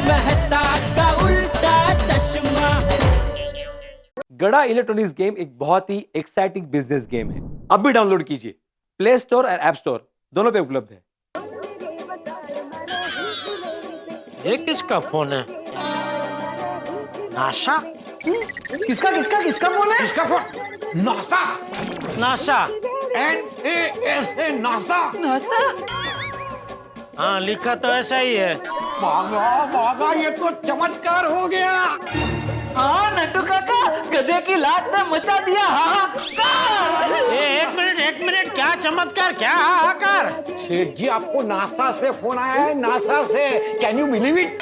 मेहता का उल्टा चश्मा। गड़ा इलेक्ट्रॉनिक्स गेम एक बहुत ही एक्साइटिंग बिजनेस गेम है। अब भी डाउनलोड कीजिए, प्ले स्टोर और ऐप स्टोर दोनों पे उपलब्ध है। ये किसका फोन है? नासा? किसका किसका किसका फोन है? किसका phone? NASA. NASA? NASA NASA. NASA? हाँ, लिखा तो ऐसा ही है। भागा भागा, ये तो चमत्कार हो गया। हाँ नट्टू काका, गधे की लात ने मचा दिया हाहाकार। एक मिनट, क्या चमत्कार, क्या हाहाकार? सेठ जी, आपको नासा से फोन आया है, नासा से। Can you believe it?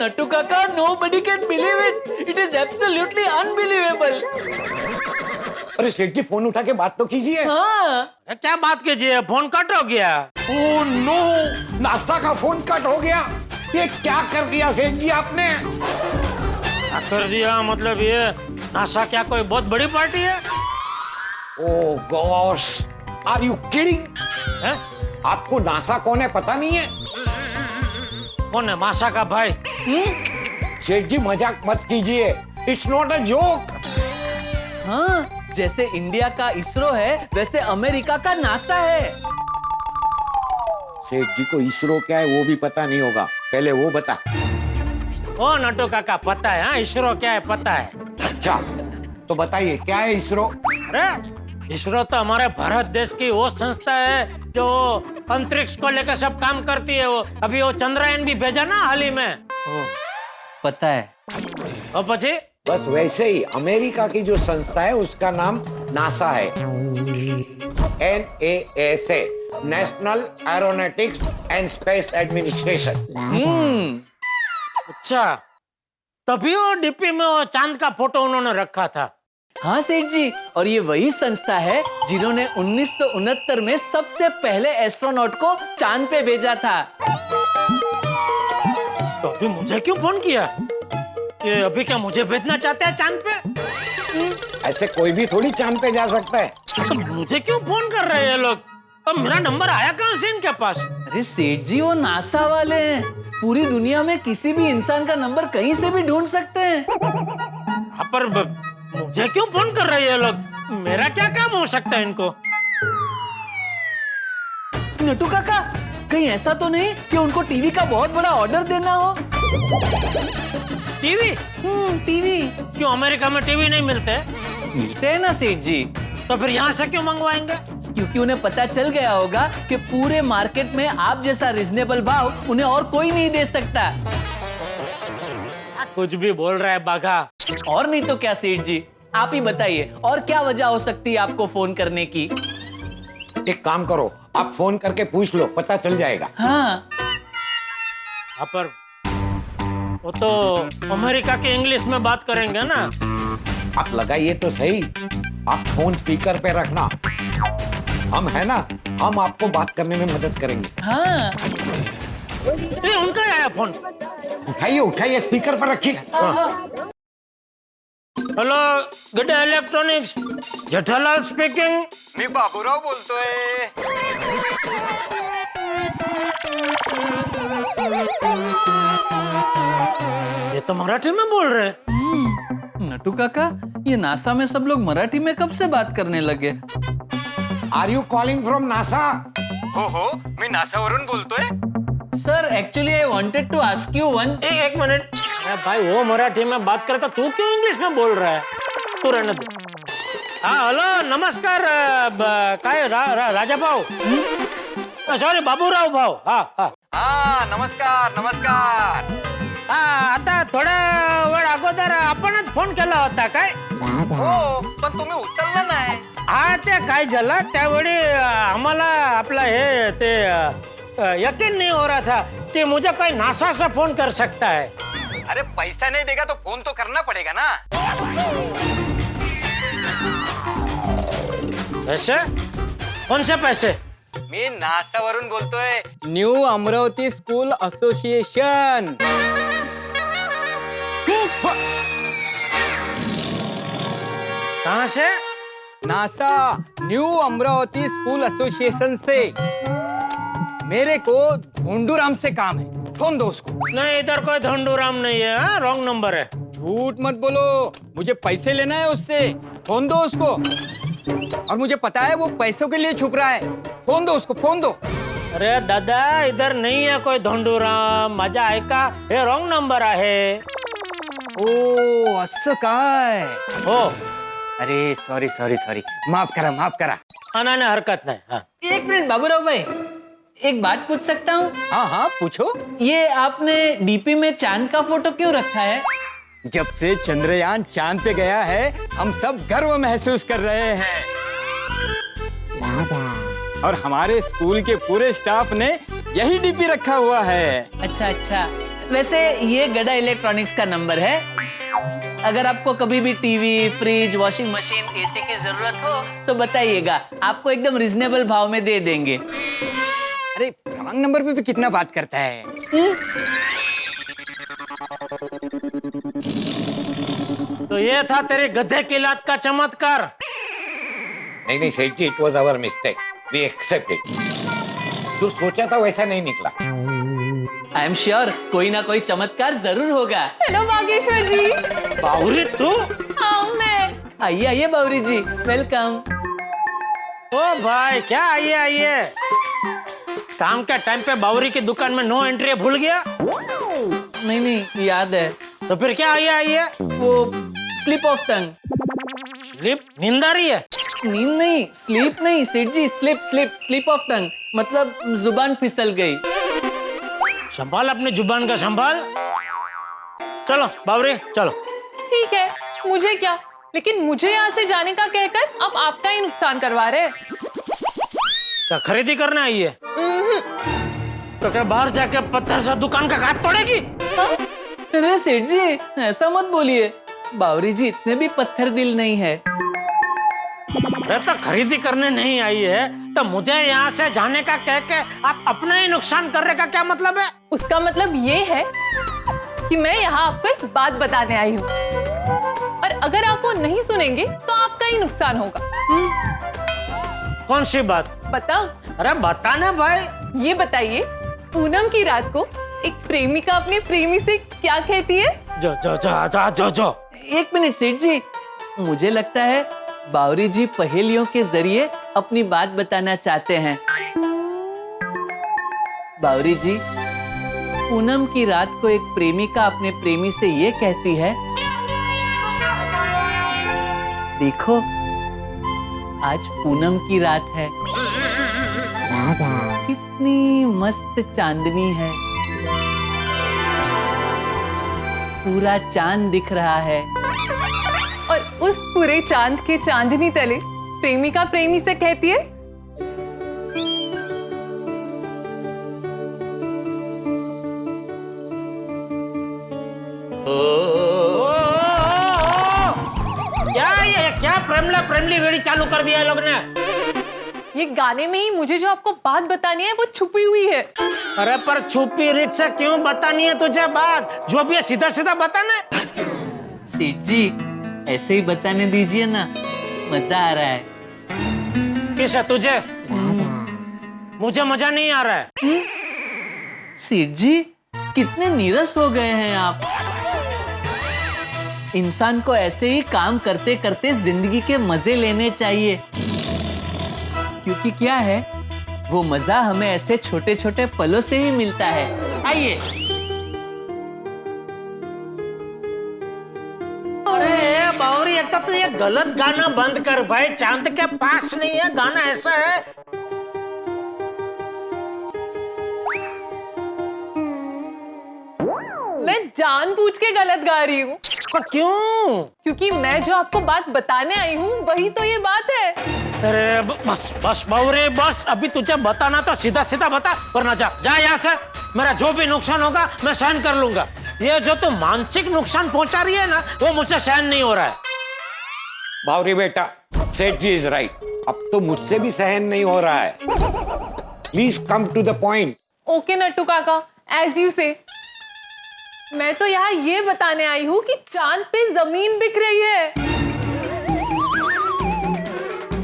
Nattu काका, nobody can believe it. It is absolutely unbelievable. अरे सेठ जी, फोन उठा के बात तो कीजिए। हाँ। क्या बात कीजिए, फोन कट हो गया। ओह नो, नासा का फोन कट हो गया। ये क्या कर दिया सेठ जी आपने? क्या कर दिया मतलब? ये नासा क्या कोई बहुत बड़ी पार्टी है? ओह गॉश, आर यू किडिंग? है? आपको नासा कौन है पता नहीं है? कौन है? मासा का भाई? सेठ जी, मजाक मत कीजिए। It's not a joke. हाँ, जैसे इंडिया का इसरो है, वैसे अमेरिका का नासा है। सेठ जी को इसरो क्या है वो भी पता नहीं होगा, पहले वो बता। ओ नट्टू काका, पता है? हाँ, इसरो क्या है पता है। अच्छा, तो बताइए क्या है इसरो? अरे इसरो तो हमारे भारत देश की वो संस्था है जो अंतरिक्ष को लेकर सब काम करती है। वो अभी वो चंद्रयान भी भेजा ना हाल ही में। पता है। और पची? बस वैसे ही अमेरिका की जो संस्था है उसका नाम नासा है। NASA, national aeronautics and space administration. अच्छा, तभी वो डीपी में वो चांद का फोटो उन्होंने रखा था। हाँ सेठ जी, और ये वही संस्था है जिन्होंने 1969 में सबसे पहले एस्ट्रोनॉट को चांद पे भेजा था। तो अभी मुझे क्यों फोन किया? ये अभी क्या मुझे भेजना चाहते हैं चांद पे? ऐसे कोई भी थोड़ी चांद पे जा सकता है। तो मुझे क्यों फोन कर रहे हैं ये लोग? अब मेरा नंबर आया कहाँ से इनके पास? अरे सेठ जी, वो नासा वाले हैं। पूरी दुनिया में किसी भी इंसान का नंबर कहीं से भी ढूंढ सकते हैं। हाँ, पर मुझे क्यों फोन कर रहे हैं ये लोग? मेरा क्या काम हो सकता है इनको? नट्टू काका, कहीं ऐसा तो नहीं कि उनको टीवी का बहुत बड़ा ऑर्डर देना हो? टीवी? टीवी क्यों, अमेरिका में टीवी नहीं मिलते? मिलते हैं ना सेठ जी। तो फिर यहाँ से क्यों मंगवाएंगे? क्योंकि उन्हें पता चल गया होगा कि पूरे मार्केट में आप जैसा रिजनेबल भाव उन्हें और कोई नहीं दे सकता। कुछ भी बोल रहा है बाघा। और नहीं तो क्या सेठ जी, आप ही बताइए और क्या वजह हो सकती है आपको फोन करने की? एक काम करो, आप फोन करके पूछ लो, पता चल जाएगा। हाँ। पर वो तो अमेरिका के इंग्लिश में बात करेंगे ना। आप लगाइए तो सही, आप फोन स्पीकर पे रखना। हम है ना, हम आपको बात करने में मदद करेंगे। हाँ। ये उनका आया फोन। उठाइए उठाइए, स्पीकर पर रखिए। हेलो, गड़ा इलेक्ट्रॉनिक्स, जेठालाल स्पीकिंग। मी बाबूराव बोलतोय। ये तो मराठी में बोल रहे हैं। नट्टू काका, ये नासा में सब लोग मराठी में कब से बात करने लगे? Are you calling from NASA? हो, मी नासावरून बोलतोय। Sir, actually I wanted to ask you one. एक मिनट। अरे भाई, वो मराठी में बात करे तो तू क्यों इंग्लिश में बोल रहा है? तू रहने दे। हाँ, हेलो, नमस्कार। काय राजा भाऊ? सॉरी, बाबूराव भाऊ। हा, नमस्कार नमस्कार। आता थोड्या वेळ अगोदर आपणच फोन केला होता काय? हो, पण तुम्ही उचलला नाही। हा, ते काय झालं त्यावेळी आम्हाला आपला हे ते यकीन नहीं हो रहा था कि मुझे कोई नासा से फोन कर सकता है। अरे पैसा नहीं देगा तो फोन तो करना पड़ेगा ना। पैसे? कौन से पैसे? मी नासावरून बोलतोय। New Amravati school association. कहाँ से? NASA new Amravati school association से। मेरे को ढूंढूराम से काम है। फोन दो उसको। नहीं, इधर कोई धंडूराम नहीं है, रॉन्ग नंबर है। झूठ मत बोलो, मुझे पैसे लेना है उससे। फोन दो उसको। और मुझे पता है वो पैसों के लिए छुप रहा है। फोन दो उसको, फोन दो। अरे दादा, इधर नहीं है कोई धंडूराम, माझा आहे का, हे रॉन्ग नंबर आहे. ओ असं काय? हो. अरे सॉरी सॉरी सॉरी, माफ करा माफ करा. नाही नाही, हरकत नाही. हाँ. एक मिनट बाबूराव भाई, एक बात पूछ सकता हूँ? हाँ हाँ पूछो। ये आपने डीपी में चांद का फोटो क्यों रखा है? जब से चंद्रयान चांद पे गया है, हम सब गर्व महसूस कर रहे हैं। और हमारे स्कूल के पूरे स्टाफ ने यही डीपी रखा हुआ है। अच्छा अच्छा, वैसे ये गड़ा इलेक्ट्रॉनिक्स का नंबर है। अगर आपको कभी भी TV, fridge, washing machine, AC की जरूरत हो तो बताइएगा, आपको एकदम रिजनेबल भाव में दे देंगे। अरे रॉन्ग नंबर पे भी कितना बात करता है। तो ये था तेरे गधे की लात का चमत्कार. नहीं नहीं Seth ji, it was our mistake, we accept it. जो सोचा था वैसा नहीं निकला. आई एम श्योर कोई ना कोई चमत्कार जरूर होगा। हेलो बागेश्वर जी। बावरी तू? हाँ मैं। आइए आइए बावरी जी, वेलकम। ओ भाई, क्या आइए आइए. काम के टाइम पे बावरी की दुकान में नो एंट्री भूल गया? नहीं नहीं, याद है। तो फिर क्या आइए आइए? वो स्लिप ऑफ टंग। स्लिप? नींद आ रही है? नींद नहीं, स्लीप नहीं Seth ji, slip slip slip of tongue, मतलब जुबान फिसल गई। संभाल अपनी जुबान का, संभाल. चलो बावरी चलो. ठीक है, मुझे क्या, लेकिन मुझे यहाँ से जाने का कहकर अब आपका ही नुकसान करवा रहे। क्या खरीदी करने आई है? तो क्या बाहर जाके पत्थर से दुकान का काट तोड़ेगी? हाँ? अरे सेठ जी ऐसा मत बोलिए, बावरी जी इतने भी पत्थर दिल नहीं है। अरे तो खरीदी करने नहीं आई है तो मुझे यहाँ से जाने का कह के आप अपना ही नुकसान करने का क्या मतलब है? उसका मतलब ये है कि मैं यहाँ आपको एक बात बताने आई हूँ, और अगर आप वो नहीं सुनेंगे तो आपका ही नुकसान होगा। कौन सी बात? बताओ। अरे बताना भाई. ये बताइए, पूनम की रात को एक प्रेमिका अपने प्रेमी से क्या कहती है? जो जो जो जो जो जो. एक मिनट सेठ जी, मुझे लगता है बावरी जी पहेलियों के जरिए अपनी बात बताना चाहते हैं। बावरी जी, पूनम की रात को एक प्रेमिका अपने प्रेमी से ये कहती है, देखो आज पूनम की रात है, कितनी मस्त चांदनी है, पूरा चांद दिख रहा है। और उस पूरे चांद के चांदनी तले प्रेमिका प्रेमी से कहती है, क्या प्रेमली वेड़ी चालू कर दिया है लोग ने? ये गाने में ही मुझे जो आपको बात बतानी है वो छुपी हुई है। अरे पर छुपी रीत से क्यों बतानी है तुझे बात? जो भी है सीधा सीधा बताना है। सेठ जी ऐसे ही बताने दीजिए ना, मजा आ रहा है। किस है तुझे? मुझे मजा नहीं आ रहा है। सेठ जी कितने नीरस हो गए हैं आप। इंसान को ऐसे ही काम करते करते जिंदगी के मजे लेने चाहिए, क्योंकि क्या है, वो मजा हमें ऐसे छोटे छोटे पलों से ही मिलता है। आइए। अरे बावरी, एक तो तू ये गलत गाना बंद कर भाई, चांद के पास नहीं है गाना, ऐसा है। मैं जानबूझ के गलत गा रही हूँ। पर क्यों? क्योंकि मैं जो आपको बात बताने आई हूँ वही तो ये बात है। अरे बस बस बावरी बस, अभी तुझे बताना तो सीधा सीधा बता, वरना जा जा यहाँ से। मेरा जो भी नुकसान होगा मैं सहन कर लूंगा। ये जो तू मानसिक नुकसान पहुंचा रही है ना, वो मुझसे सहन नहीं हो रहा है। बावरी बेटा, सेठ जी इज राइट, अब तो मुझसे भी सहन नहीं हो रहा है। Please come to the point. Okay Nattu Kaka, as you से। मैं तो यहाँ ये बताने आई हूँ कि चांद पे जमीन बिक रही है।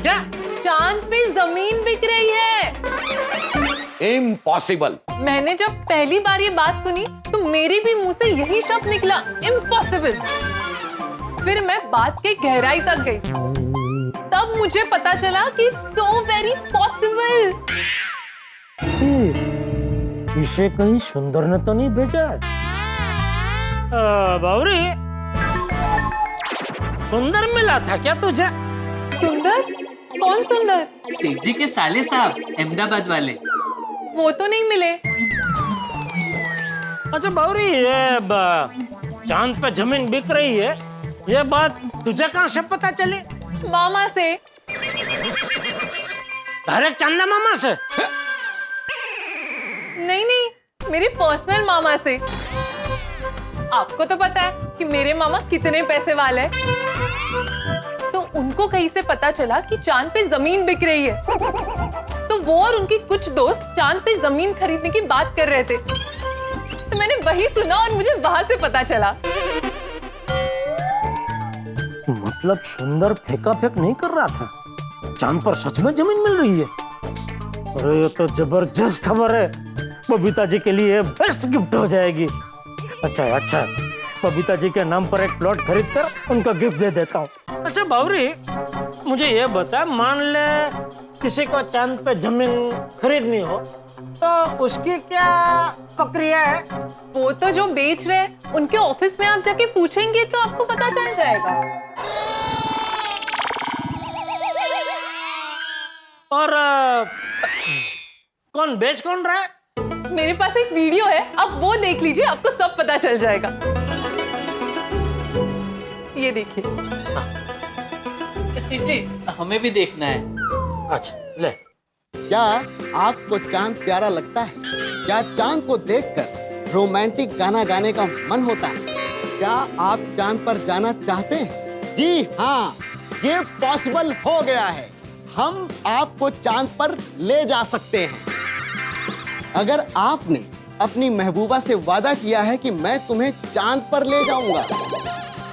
क्या? चांद पे जमीन बिक रही है। इम्पॉसिबल। मैंने जब पहली बार ये बात सुनी तो मेरे भी मुंह से यही शब्द निकला, इम्पॉसिबल। फिर मैं बात के गहराई तक गई, तब मुझे पता चला कि सो वेरी पॉसिबल। इसे कहीं सुंदर ने तो नहीं भेजा? बावरी, सुंदर मिला था क्या तुझे? सुंदर? कौन सुंदर? सेठ जी के साले साहब, अहमदाबाद वाले। वो तो नहीं मिले। अच्छा बावरी, ये चांद पे जमीन बिक रही है, ये बात तुझे कहाँ से पता चली? मामा से। डायरेक्ट चंदा मामा से? नहीं नहीं, मेरे पर्सनल मामा से। आपको तो पता है कि मेरे मामा कितने पैसे वाले हैं। तो उनको कहीं से पता चला कि चांद पे जमीन बिक रही है, तो वो और उनके कुछ दोस्त चांद पे जमीन खरीदने की बात कर रहे थे। तो मैंने वही सुना और मुझे वहां से पता चला। मतलब सुंदर फेंका फेंक नहीं कर रहा था, चांद पर सच में जमीन मिल रही है। अरे ये तो जबरदस्त खबर है, बबीता जी के लिए बेस्ट गिफ्ट हो जाएगी। अच्छा है, अच्छा है, बबीता जी के नाम पर एक प्लॉट खरीद कर उनका गिफ्ट दे देता हूँ। अच्छा बावरी, मुझे ये बता, मान ले किसी को चांद पे जमीन खरीदनी हो तो उसकी क्या प्रक्रिया है? वो तो जो बेच रहे हैं उनके ऑफिस में आप जाके पूछेंगे तो आपको पता चल जाएगा। और कौन बेच कौन रहा है? मेरे पास एक वीडियो है, आप वो देख लीजिए, आपको सब पता चल जाएगा। ये देखिए। सेठ जी, हमें भी देखना है। अच्छा ले। क्या आपको चांद प्यारा लगता है? क्या चांद को देखकर रोमांटिक गाना गाने का मन होता है? क्या आप चांद पर जाना चाहते हैं? जी हाँ, ये पॉसिबल हो गया है। हम आपको चांद पर ले जा सकते हैं। अगर आपने अपनी महबूबा से वादा किया है कि मैं तुम्हें चांद पर ले जाऊंगा,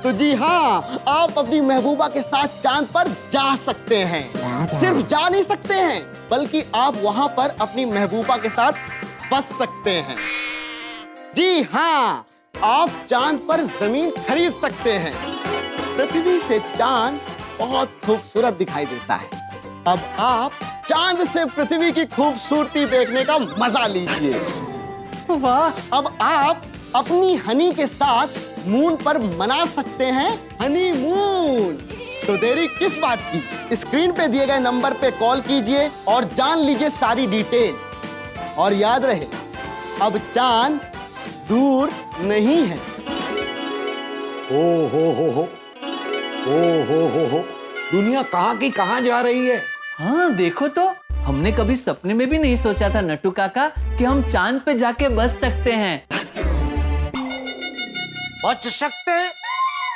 तो जी हाँ, आप अपनी महबूबा के साथ चांद पर जा सकते हैं। सिर्फ जा नहीं सकते हैं, बल्कि आप वहां पर अपनी महबूबा के साथ बस सकते हैं। जी हाँ, आप चांद पर जमीन खरीद सकते हैं। पृथ्वी से चांद बहुत खूबसूरत दिखाई देता है। अब आप चांद से पृथ्वी की खूबसूरती देखने का मजा लीजिए। वाह! अब आप अपनी हनी के साथ मून पर मना सकते हैं हनीमून। तो देरी किस बात की? स्क्रीन पे दिए गए नंबर पे कॉल कीजिए और जान लीजिए सारी डिटेल। और याद रहे, अब चांद दूर नहीं है। ओ हो, दुनिया कहाँ की कहाँ जा रही है। हाँ देखो तो, हमने कभी सपने में भी नहीं सोचा था नट्टू काका कि हम चांद पे जाके बस सकते हैं। बच सकते हैं?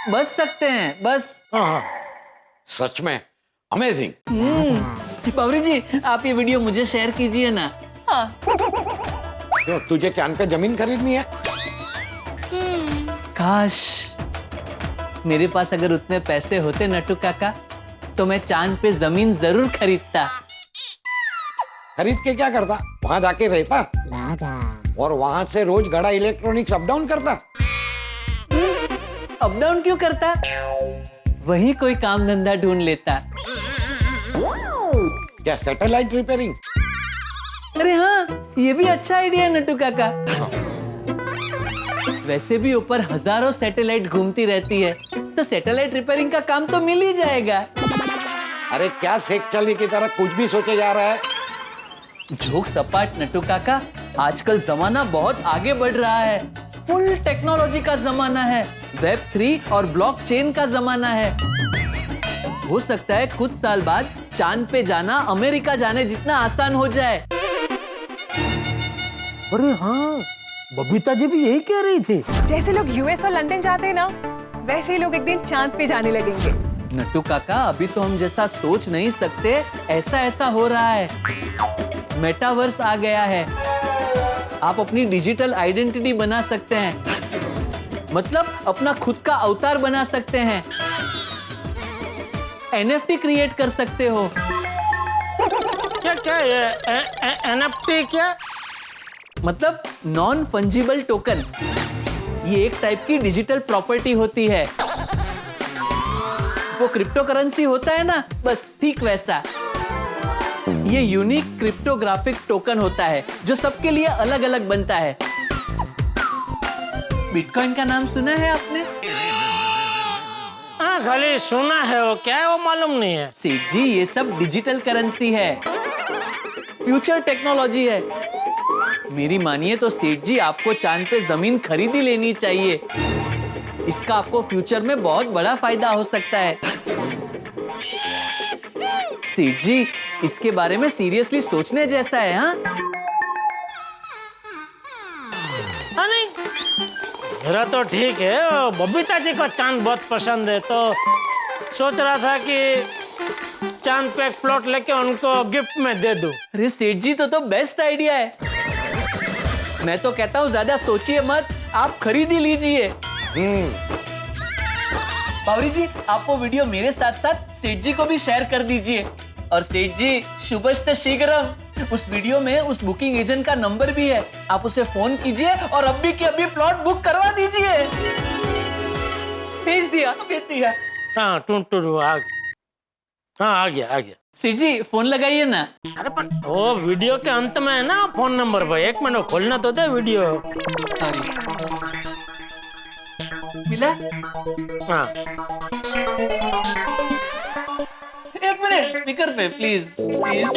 बस सकते हैं, बस। हाँ, सच में अमेजिंग। बावरी जी, आप ये वीडियो मुझे शेयर कीजिए ना। हाँ। क्यों, तुझे चांद पे जमीन खरीदनी है? काश मेरे पास अगर उतने पैसे होते नट्टू काका, तो मैं चांद पे जमीन जरूर खरीदता। खरीद के क्या करता? वहां जाके रहता और वहां से रोज गड़ा इलेक्ट्रॉनिक्स अप डाउन करता। अप डाउन क्यों करता? वही कोई काम धंधा ढूंढ लेता। क्या सैटेलाइट रिपेयरिंग? अरे हाँ, ये भी अच्छा आइडिया है नट्टू काका। वैसे भी ऊपर हजारों सैटेलाइट घूमती रहती है, तो सैटेलाइट रिपेयरिंग का काम तो मिल ही जाएगा। अरे क्या सेक चली की तरह कुछ भी सोचे जा रहा है। जोक सपाट नट्टू काका, आजकल जमाना बहुत आगे बढ़ रहा है। फुल टेक्नोलॉजी का जमाना है, वेब 3 और ब्लॉकचेन का जमाना है। हो सकता है कुछ साल बाद चांद पे जाना अमेरिका जाने जितना आसान हो जाए। अरे हाँ, बबीता जी भी यही कह रही थी। जैसे लोग यूएस और लंदन जाते हैं ना, वैसे ही लोग एक दिन चांद पे जाने लगेंगे। नट्टू काका, अभी तो हम जैसा सोच नहीं सकते, ऐसा हो रहा है। मेटावर्स आ गया है। आप अपनी डिजिटल आइडेंटिटी बना सकते हैं, मतलब अपना खुद का अवतार बना सकते हैं। NFT क्रिएट कर सकते हो। क्या क्या ये NFT क्या? मतलब नॉन फंजिबल टोकन। ये एक टाइप की डिजिटल प्रॉपर्टी होती है। वो क्रिप्टो करेंसी होता है ना, बस ठीक वैसा। ये यूनिक क्रिप्टोग्राफिक टोकन होता है जो सबके लिए अलग अलग बनता है। बिटकॉइन का नाम सुना है आपने? हाँ, खाली सुना है, वो क्या है वो मालूम नहीं है। सेठ जी, ये सब डिजिटल करेंसी है, फ्यूचर टेक्नोलॉजी है। मेरी मानिए तो सेठ जी, आपको चांद पे जमीन खरीदी लेनी चाहिए। इसका आपको फ्यूचर में बहुत बड़ा फायदा हो सकता है। सेठ जी, इसके बारे में सीरियसली सोचने जैसा है। हाँ, नहीं, मेरा तो ठीक है। बबीता जी को चांद बहुत पसंद है, तो सोच रहा था कि चांद पे एक प्लॉट लेके उनको गिफ्ट में दे दूं। अरे सेठ जी, तो बेस्ट आइडिया है। मैं तो कहता हूँ ज्यादा सोचिए मत, आप खरीद ही लीजिए। बावरी जी, आप वो वीडियो मेरे साथ साथ सेठ जी को भी शेयर कर दीजिए। और सेठ जी, शुभश्त शीघ्रम। उस वीडियो में उस बुकिंग एजेंट का नंबर भी है, आप उसे फोन कीजिए और अभी के अभी प्लॉट बुक करवा दीजिए। भेज दिया। भेज दिया। हाँ, टूटू आ गया। हाँ, आ गया। सेठ जी, फोन लगाइए ना। अरे पर वो वीडियो के अंत में है ना फोन नंबर भाई। एक मिनट खोलना तो दे वीडियो। सॉरी, मिला? हाँ, एक मिनट, स्पीकर पे please please.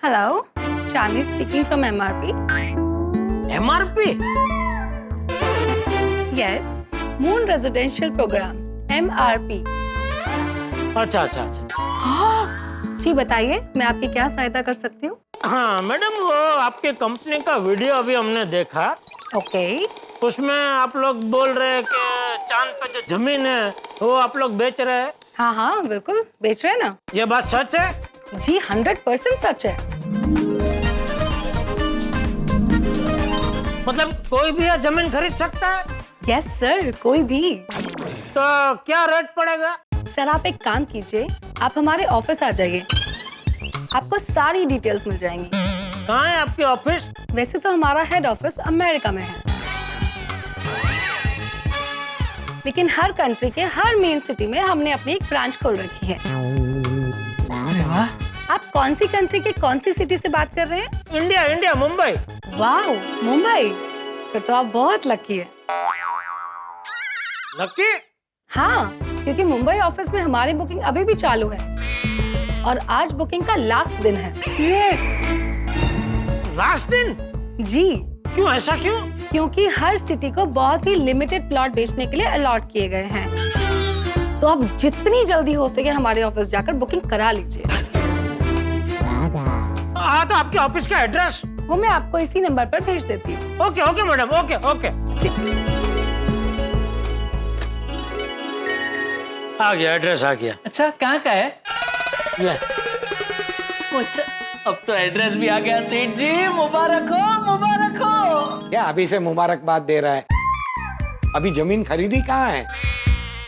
Hello, Charlie speaking from MRP. MRP? Yes, Moon Residential Program, MRP. अच्छा। जी बताइए, मैं आपकी क्या सहायता कर सकती हूँ? हाँ मैडम, वो आपके कंपनी का वीडियो अभी हमने देखा। ओके। उसमें आप लोग बोल रहे हैं कि चांद पे जो जमीन है वो आप लोग बेच रहे हैं। हाँ, बिल्कुल बेच रहे हैं ना। ये बात सच है? जी 100% सच है। मतलब कोई भी यह जमीन खरीद सकता है? यस सर, कोई भी। तो क्या रेट पड़ेगा? सर आप एक काम कीजिए, आप हमारे ऑफिस आ जाइए, आपको सारी डिटेल्स मिल जाएंगी। कहाँ है आपकी ऑफिस? वैसे तो हमारा हेड ऑफिस अमेरिका में है, लेकिन हर कंट्री के हर मेन सिटी में हमने अपनी एक ब्रांच खोल रखी है। अरे वाह, आप कौन सी कंट्री के कौन सी सिटी से बात कर रहे हैं? इंडिया, मुंबई। वाह, मुंबई। फिर तो आप बहुत लकी है। लकी? हाँ, क्योंकि मुंबई ऑफिस में हमारी बुकिंग अभी भी चालू है और आज बुकिंग का लास्ट दिन है। ये लास्ट दिन? जी। क्यों, ऐसा क्यों? क्योंकि हर सिटी को बहुत ही लिमिटेड प्लॉट बेचने के लिए अलॉट किए गए हैं, तो आप जितनी जल्दी हो सके हमारे ऑफिस जाकर बुकिंग करा लीजिए। हाँ, तो आपके ऑफिस का एड्रेस? वो मैं आपको इसी नंबर पर भेज देती हूँ। Okay madam, okay. आ गया, एड्रेस आ गया। अच्छा, कहाँ का है? ले। अच्छा, अब तो एड्रेस भी आ गया। सेठ जी, मुबारक हो। क्या अभी से मुबारकबाद दे रहा है? अभी जमीन खरीदी कहाँ है?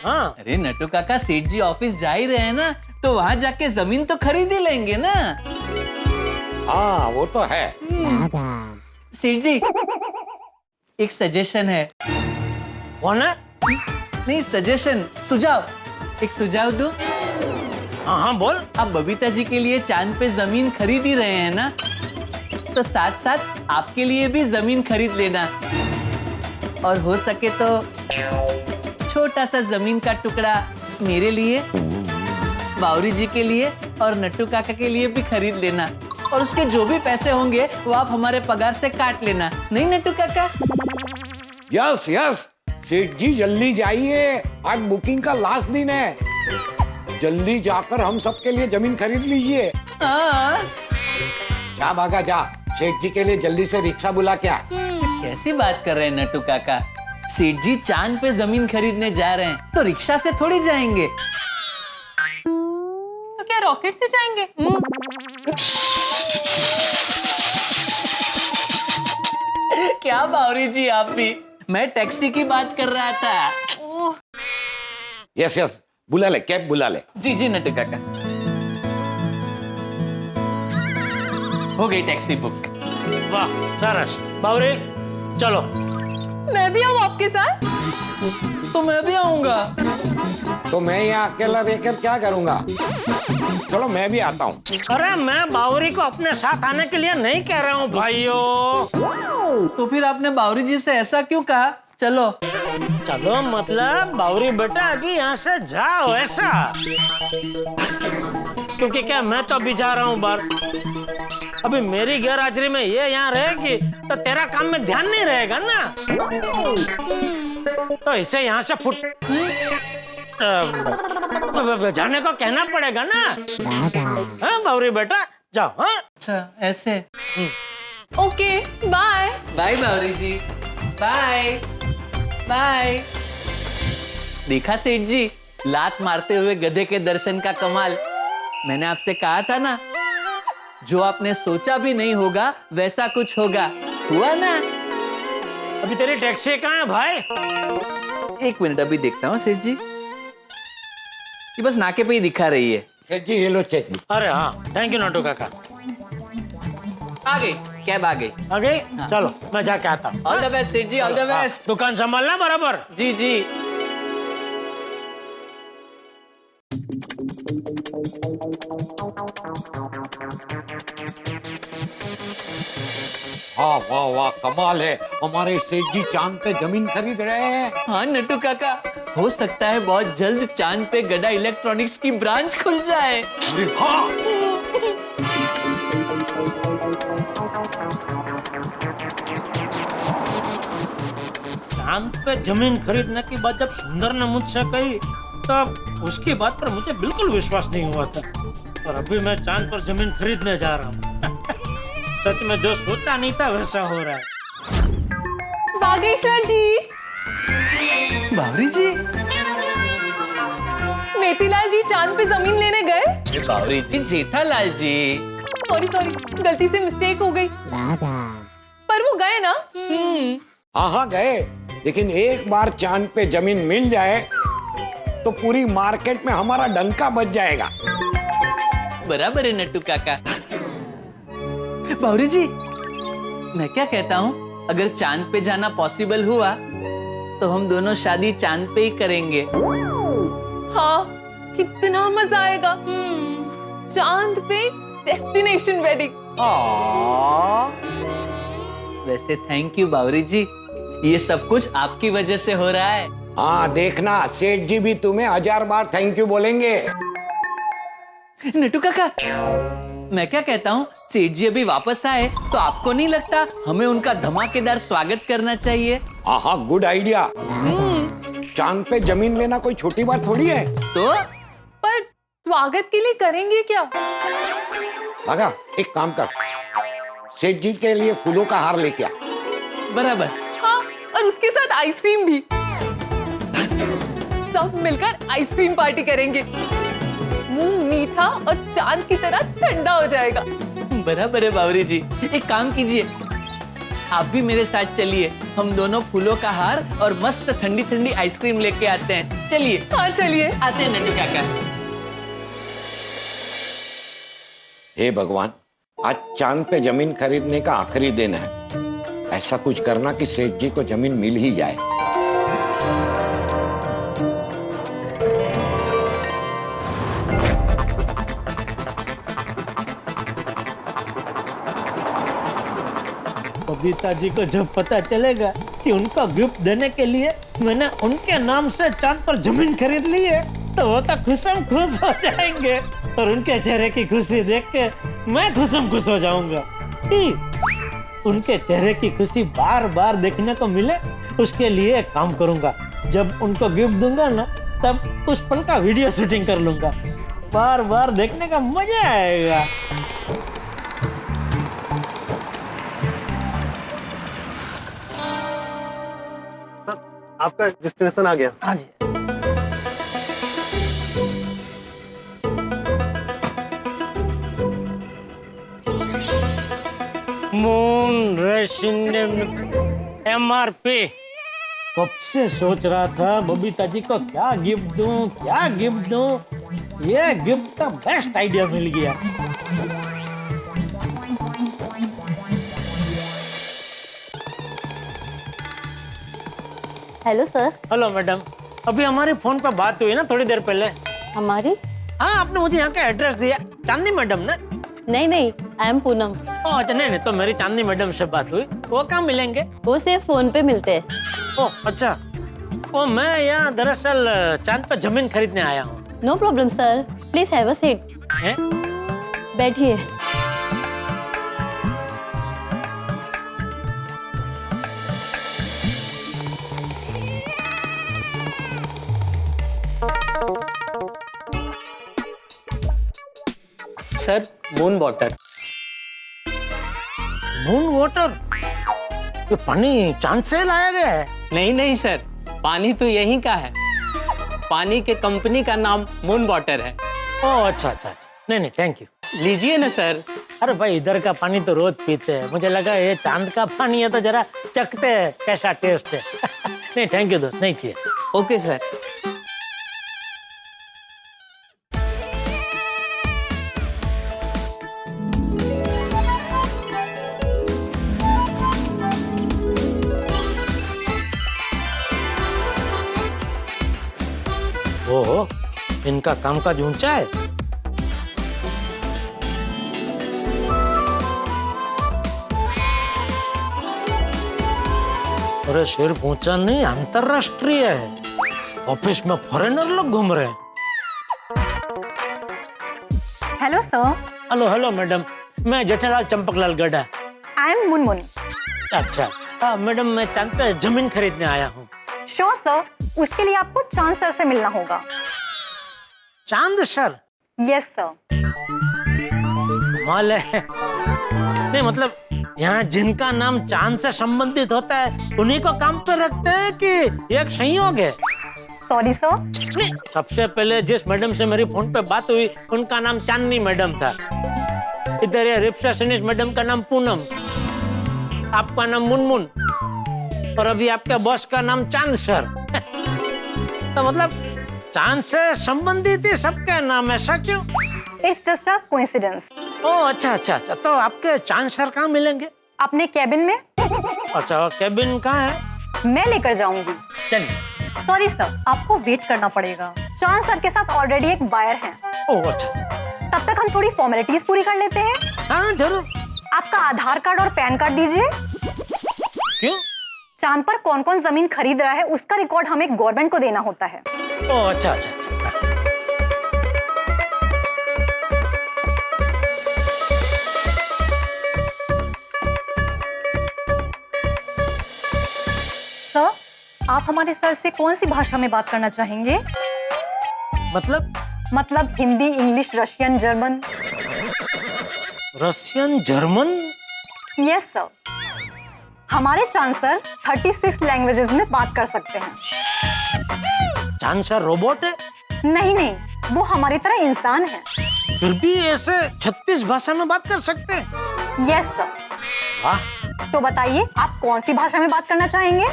हाँ, अरे नट्टू काका, सेठ जी ऑफिस जा ही रहे हैं ना, तो वहाँ जाके जमीन तो खरीद ही लेंगे ना। हाँ, वो तो है। सेठ जी, एक सजेशन है। कौन है? नहीं, सजेशन, सुझाव। एक सुझाव दो। हाँ, बोल। आप बबीता जी के लिए चांद पे जमीन खरीद ही रहे हैं ना, तो साथ साथ आपके लिए भी जमीन खरीद लेना, और हो सके तो छोटा सा जमीन का टुकड़ा मेरे लिए, बावरी जी के लिए और नट्टू काका के लिए भी खरीद लेना, और उसके जो भी पैसे होंगे वो आप हमारे पगार से काट लेना। नहीं नट्टू काका? यस, सेठ जी जल्दी जाइए, आज बुकिंग का लास्ट दिन है। जल्दी जाकर हम सबके लिए जमीन खरीद लीजिए। हाँ। जा भागा जा, सेठ जी के लिए जल्दी से रिक्शा बुला क्या। कैसी बात कर रहे हैं नट्टू काका? सेठ जी चांद पे जमीन खरीदने जा रहे हैं, तो रिक्शा से थोड़ी जाएंगे। तो क्या रॉकेट से जाएंगे? क्या बावरी जी, आप भी? मैं टैक्सी की बात कर रहा था। यस, बुला ले, कैब बुला ले। जी जी नट्टू काका, हो गई टैक्सी बुक। वाह सरस। बावरी चलो। मैं भी आऊँ आपके साथ? तो मैं भी आऊंगा। तो मैं यहाँ अकेला रहकर क्या करूंगा? चलो मैं भी आता हूँ। अरे मैं बावरी को अपने साथ आने के लिए नहीं कह रहा हूँ भाइयों। तो फिर आपने बावरी जी से ऐसा क्यों कहा? चलो चलो मतलब बावरी बेटा अभी यहाँ से जाओ ऐसा। क्योंकि क्या मैं तो अभी जा रहा हूँ बाहर। अभी मेरी गैर हाजिरी में ये यहाँ रहेगी तो तेरा काम में ध्यान नहीं रहेगा ना। तो इसे यहाँ से जाने को कहना पड़ेगा ना। हाँ बावरी बेटा जाओ। हाँ अच्छा ऐसे। Okay bye. Bye Bawri ji, bye bye. देखा सेठ जी, लात मारते हुए गधे के दर्शन का कमाल। मैंने आपसे कहा था ना, जो आपने सोचा भी नहीं होगा वैसा कुछ होगा। हुआ ना? अभी तेरी टैक्सी कहाँ है भाई? एक मिनट अभी देखता हूँ सेठ जी, ये बस नाके पे ही दिखा रही है। सेठ जी ये लो चेक बुक। अरे हाँ थैंक यू नट्टू काका। आ गई, कैब आ गई। आ गई? चलो मैं जाके आता हूँ। ऑल द बेस्ट सेठ जी, ऑल द बेस्ट। दुकान संभालना बराबर। जी जी। वाह वाह वाह, कमाल है। हमारे सेठ जी चांद पे जमीन खरीद रहे हैं। हाँ नट्टू काका, हो सकता है बहुत जल्द चांद पे गड़ा इलेक्ट्रॉनिक्स की ब्रांच खुल जाए। अरे हाँ। चांद पे जमीन खरीदने की बात जब सुंदर ने मुझसे कही तो उसकी बात पर मुझे बिल्कुल विश्वास नहीं हुआ था। और अभी मैं चांद पर जमीन खरीदने जा रहा हूँ। सच में जो सोचा नहीं था वैसा हो रहा है। बागेश्वर जी, बावरी जी, मेतीलाल जी चांद पे जमीन लेने गए? बावरी जी, जेठालाल जी। सॉरी सॉरी, गलती से मिस्टेक हो गई। पर वो गए ना? हाँ गए, लेकिन एक बार चांद पे जमीन मिल जाए तो पूरी मार्केट में हमारा डंका बज जाएगा। बराबर है नट्टू काका। बावरी जी, मैं क्या कहता हूँ, अगर चांद पे जाना पॉसिबल हुआ तो हम दोनों शादी चांद पे ही करेंगे। हाँ, कितना मजा आएगा। चांद पे डेस्टिनेशन वेडिंग। वैसे थैंक यू बावरी जी, ये सब कुछ आपकी वजह से हो रहा है। हाँ देखना, सेठ जी भी तुम्हें 1000 बार थैंक यू बोलेंगे। नट्टू काका, मैं क्या कहता हूँ, सेठ जी अभी वापस आए तो आपको नहीं लगता हमें उनका धमाकेदार स्वागत करना चाहिए? हाँ गुड आइडिया। चांद पे जमीन लेना कोई छोटी बात थोड़ी है। तो पर स्वागत के लिए करेंगे क्या? भागा, एक काम कर, सेठ जी के लिए फूलों का हार लेके आ। बराबर। हाँ, और उसके साथ आइसक्रीम भी। सब मिलकर आइसक्रीम पार्टी करेंगे। मुंह मीठा और चांद की तरह ठंडा हो जाएगा। बराबर है बावरी जी, एक काम कीजिए, आप भी मेरे साथ चलिए, हम दोनों फूलों का हार और मस्त ठंडी ठंडी आइसक्रीम लेके आते हैं। चलिए। हाँ चलिए। आते हैं नट्टू काका। हे भगवान, आज चांद पे जमीन खरीदने का आखिरी दिन है। ऐसा कुछ करना कि सेठ जी को जमीन मिल ही जाए। बबीता जी को जब पता चलेगा कि उनको गिफ्ट देने के लिए मैंने उनके नाम से चांद पर जमीन खरीद ली है तो वो तो खुशम खुश हो जाएंगे और उनके चेहरे की खुशी देख के मैं खुशम खुश हो जाऊंगा। उनके चेहरे की खुशी बार बार देखने को मिले, उसके लिए एक काम करूंगा, जब उनको गिफ्ट दूंगा ना तब उस पल का वीडियो शूटिंग कर लूंगा, बार बार देखने का मजा आएगा। आपका डेस्टिनेशन आ गया। हाँ जी। मून रेसिडेंट MRP कब से सोच रहा था बबीता जी को क्या गिफ्ट दूं, क्या गिफ्ट दूं। ये गिफ्ट का बेस्ट आइडिया मिल गया। Hello sir. हेलो मैडम, अभी हमारे फोन पर बात हुई ना थोड़ी देर पहले। हमारी? हाँ, आपने मुझे यहाँ का एड्रेस दिया। चांदनी मैडम ने? नहीं नहीं, आई एम पूनम। ओह अच्छा, नहीं तो मेरी चांदनी मैडम से बात हुई। वो कहाँ मिलेंगे? वो सिर्फ फोन पे मिलते हैं। ओह अच्छा, वो मैं यहाँ दरअसल चांद पर जमीन खरीदने आया हूँ। No problem sir, please have a seat. बैठिए। Sir, moon water. Moon water? ये पानी चांद से लाया गया है? नहीं नहीं सर, पानी तो यहीं का है। पानी के कंपनी का नाम मून वाटर है। ओह अच्छा अच्छा अच्छा, नहीं थैंक यू। लीजिए ना सर। अरे भाई, इधर का पानी तो रोज पीते हैं, मुझे लगा ये चांद का पानी है तो जरा चखते हैं कैसा टेस्ट है। नहीं थैंक यू दोस्त, नहीं चाहिए। Okay sir. ओह, इनका कामकाज ऊंचा है। अरे सिर्फ ऊंचा नहीं, अंतरराष्ट्रीय है। ऑफिस में फॉरेनर लोग घूम रहे हैं। Hello sir. Hello hello madam, मैं जेठालाल चंपकलाल गड्ढा। I am Munmun. अच्छा हाँ मैडम, मैं चांद पे जमीन खरीदने आया हूँ। श्योर सर, उसके लिए आपको चांद सर से मिलना होगा। चांद सर? Yes sir. कमाल है। नहीं मतलब यहाँ जिनका नाम चांद से संबंधित होता है उन्हीं को काम पे रखते हैं कि एक संयोग है? Sorry sir. नहीं, सबसे पहले जिस मैडम से मेरी फोन पे बात हुई उनका नाम चांदनी मैडम था। इधर ये रिसेप्शनिस्ट मैडम का नाम पूनम, आपका नाम मुनमुन, और अभी आपके बॉस का नाम चांद सर। तो मतलब चांद से संबंधित ही सबके नाम, ऐसा क्यों? It's just a coincidence. Oh अच्छा अच्छा अच्छा, तो आपके चांद सर कहाँ मिलेंगे? अपने केबिन में। अच्छा, केबिन कहाँ है? मैं लेकर जाऊंगी। चलिए। सॉरी सर, आपको वेट करना पड़ेगा। चांद सर के साथ ऑलरेडी एक बायर है। ओह अच्छा अच्छा। तब तक हम थोड़ी फॉर्मेलिटीज पूरी कर लेते हैं। हाँ जरूर। आपका आधार कार्ड और पैन कार्ड दीजिए। क्यों? चांद पर कौन कौन जमीन खरीद रहा है उसका रिकॉर्ड हमें गवर्नमेंट को देना होता है। ओह अच्छा अच्छा अच्छा। सर, आप हमारे सर से कौन सी भाषा में बात करना चाहेंगे? मतलब Hindi, English, Russian, German. Russian, German? Yes sir, हमारे चांद सर 36 लैंग्वेजेस में बात कर सकते हैं। चांद सर रोबोट है? नहीं नहीं, वो हमारी तरह इंसान है। फिर भी ऐसे 36 भाषा में बात कर सकते हैं? Yes sir. वाह। तो बताइए, आप कौन सी भाषा में बात करना चाहेंगे?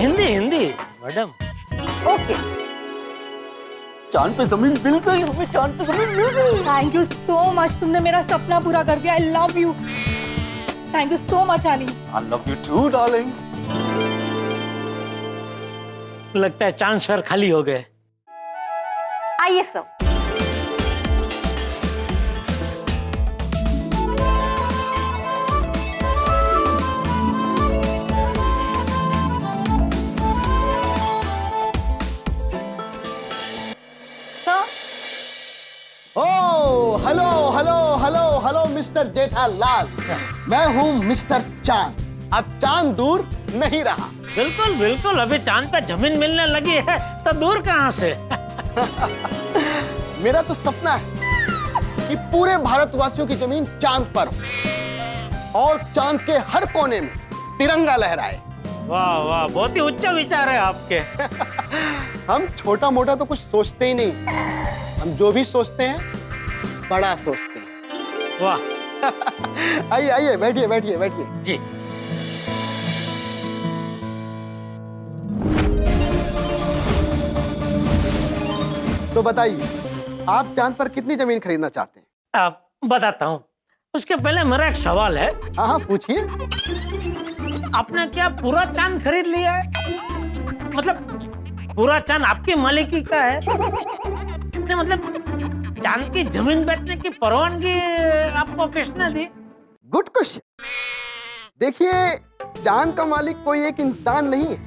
हिंदी हिंदी मैडम। ओके। चांद पे जमीन मिल गई, हमें चांद पे जमीन मिल गई। थैंक यू सो मच, तुमने मेरा सपना पूरा कर दिया। I love you. Thank you so much Aali. I love you too darling. लगता है चांद सर खाली हो गए। आइए sir. Hello hello hello hello mister Jethalal, मैं हूँ मिस्टर चांद। अब चांद दूर नहीं रहा। बिल्कुल बिल्कुल, अभी चांद पे जमीन मिलने लगी है तो दूर कहाँ से? मेरा तो सपना है कि पूरे भारतवासियों की जमीन चांद पर हो और चांद के हर कोने में तिरंगा लहराए। वाह वाह, बहुत ही उच्च विचार है आपके। हम छोटा मोटा तो कुछ सोचते ही नहीं, हम जो भी सोचते हैं बड़ा सोचते हैं। वाह। आइए आइए, बैठिए बैठिए बैठिए। जी। तो बताइए, आप चांद पर कितनी जमीन खरीदना चाहते हैं? अब बताता हूँ। उसके पहले मेरा एक सवाल है। हाँ हाँ पूछिए। आपने क्या पूरा चांद खरीद लिया है? मतलब पूरा चांद आपकी मालिकी का है? नहीं मतलब चांद की जमीन बेचने की परवानगी आपको किसने दी? Good question. देखिए, चांद का मालिक कोई एक इंसान नहीं है,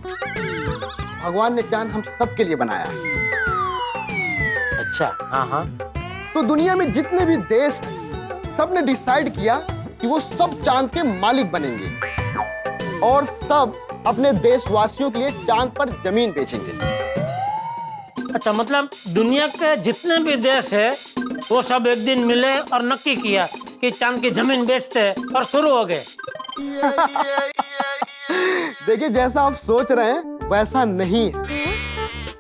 भगवान ने चांद हम सबके लिए बनाया है। अच्छा, हाँ हाँ। तो दुनिया में जितने भी देश हैं, सब ने डिसाइड किया कि वो सब चांद के मालिक बनेंगे और सब अपने देशवासियों के लिए चांद पर जमीन बेचेंगे। अच्छा, मतलब दुनिया के जितने भी देश है वो सब एक दिन मिले और नक्की किया कि चांद की जमीन बेचते हैं और शुरू हो गए। देखिए, जैसा आप सोच रहे हैं वैसा नहीं है।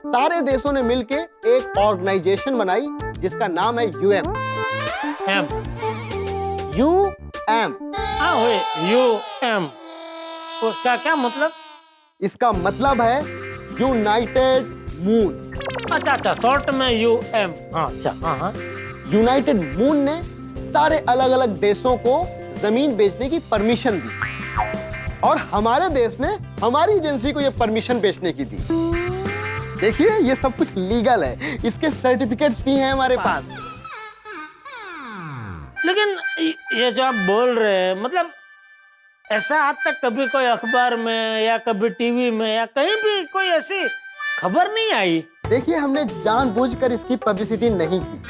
सारे देशों ने मिलके एक ऑर्गेनाइजेशन बनाई जिसका नाम है यूएम। यूएम। हाँ हुए यूएम। उसका क्या मतलब? इसका मतलब है यूनाइटेड मून। अच्छा अच्छा, शॉर्ट में यूएम। हाँ अच्छा, हाँ हाँ। यूनाइटेड मून ने सारे अलग अलग देशों को जमीन बेचने की परमिशन दी और हमारे देश ने हमारी एजेंसी को यह परमिशन बेचने की दी। देखिए, ये सब कुछ लीगल है, इसके सर्टिफिकेट्स भी हैं हमारे पास। लेकिन ये जो आप बोल रहे हैं, मतलब ऐसा आज तक कभी कोई अखबार में या कभी टीवी में या कहीं भी कोई ऐसी खबर नहीं आई। देखिए, हमने जानबूझकर इसकी पब्लिसिटी नहीं की,